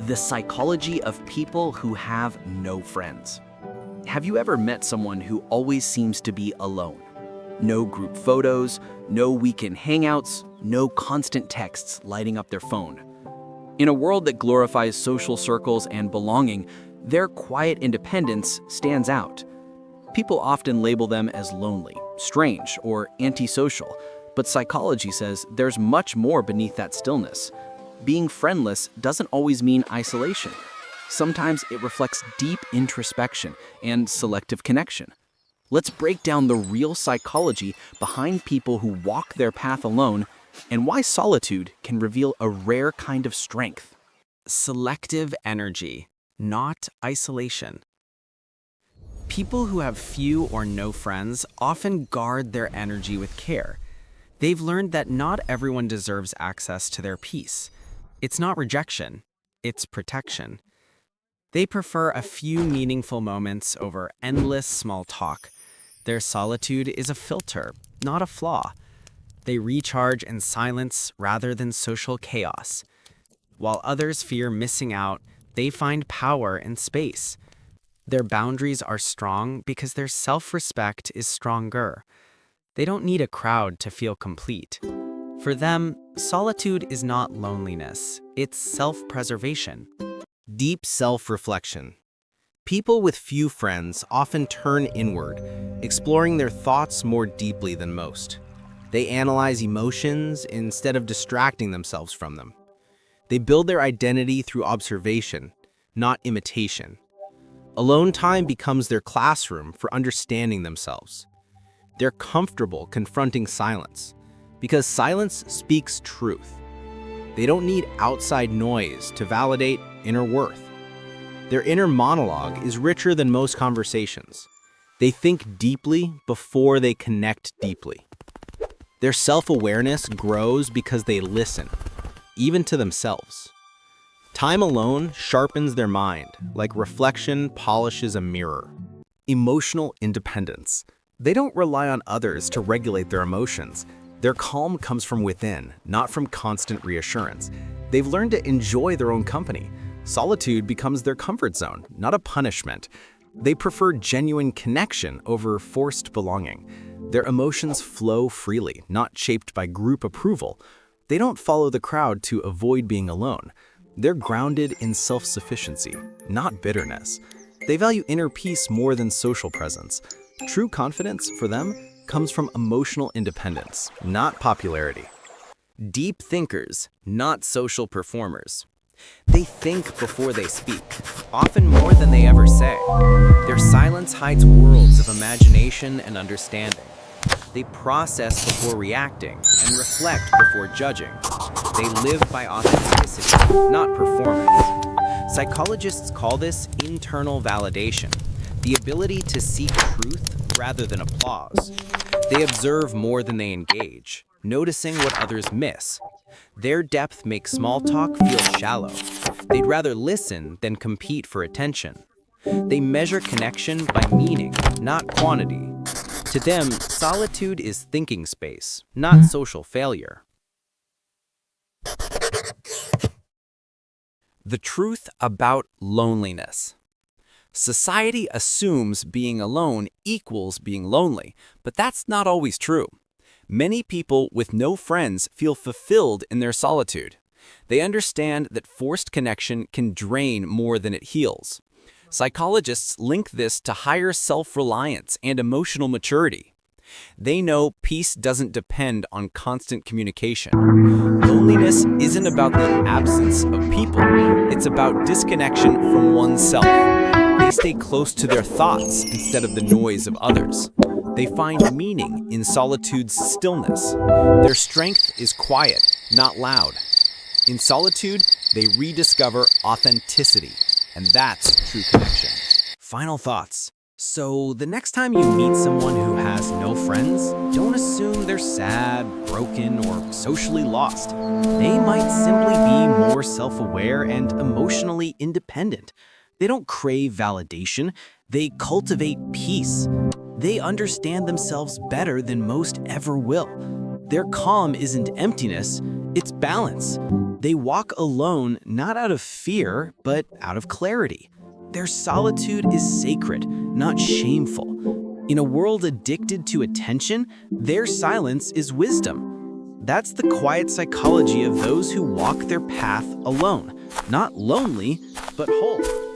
the psychology of people who have no friends. Have you ever met someone who always seems to be alone? No group photos, no weekend hangouts, no constant texts lighting up their phone. In a world that glorifies social circles and belonging, their quiet independence stands out. People often label them as lonely, strange, or antisocial, but psychology says there's much more beneath that stillness. Being friendless doesn't always mean isolation. Sometimes it reflects deep introspection and selective connection. Let's break down the real psychology behind people who walk their path alone and why solitude can reveal a rare kind of strength. Selective energy, not isolation. People who have few or no friends often guard their energy with care. They've learned that not everyone deserves access to their peace. It's not rejection, it's protection. They prefer a few meaningful moments over endless small talk. Their solitude is a filter, not a flaw. They recharge in silence rather than social chaos. While others fear missing out, they find power in space. Their boundaries are strong because their self-respect is stronger. They don't need a crowd to feel complete. For them, solitude is not loneliness, it's self-preservation. Deep self-reflection. People with few friends often turn inward, exploring their thoughts more deeply than most. They analyze emotions instead of distracting themselves from them. They build their identity through observation, not imitation. Alone time becomes their classroom for understanding themselves. They're comfortable confronting silence, because silence speaks truth. They don't need outside noise to validate inner worth. Their inner monologue is richer than most conversations. They think deeply before they connect deeply. Their self-awareness grows because they listen, even to themselves. Time alone sharpens their mind, like reflection polishes a mirror. Emotional independence. They don't rely on others to regulate their emotions. Their calm comes from within, not from constant reassurance. They've learned to enjoy their own company. Solitude becomes their comfort zone, not a punishment. They prefer genuine connection over forced belonging. Their emotions flow freely, not shaped by group approval. They don't follow the crowd to avoid being alone. They're grounded in self-sufficiency, not bitterness. They value inner peace more than social presence. True confidence, for them, comes from emotional independence, not popularity. Deep thinkers, not social performers. They think before they speak, often more than they ever say. Their silence hides worlds of imagination and understanding. They process before reacting and reflect before judging. They live by authenticity, not performance. Psychologists call this internal validation, the ability to seek truth rather than applause. They observe more than they engage, noticing what others miss. Their depth makes small talk feel shallow. They'd rather listen than compete for attention. They measure connection by meaning, not quantity. To them, solitude is thinking space, not social failure. The truth about loneliness. Society assumes being alone equals being lonely, but that's not always true. Many people with no friends feel fulfilled in their solitude. They understand that forced connection can drain more than it heals. Psychologists link this to higher self-reliance and emotional maturity. They know peace doesn't depend on constant communication. Loneliness isn't about the absence of people. It's about disconnection from oneself. They stay close to their thoughts instead of the noise of others. They find meaning in solitude's stillness. Their strength is quiet, not loud. In solitude, they rediscover authenticity, and that's true connection. Final thoughts. So, the next time you meet someone who has no friends, don't assume they're sad, broken, or socially lost. They might simply be more self-aware and emotionally independent. They don't crave validation, they cultivate peace. They understand themselves better than most ever will. Their calm isn't emptiness, It's balance. They walk alone not out of fear, but out of clarity. Their solitude is sacred, not shameful. In a world addicted to attention, their silence is wisdom. That's the quiet psychology of those who walk their path alone, not lonely, but whole.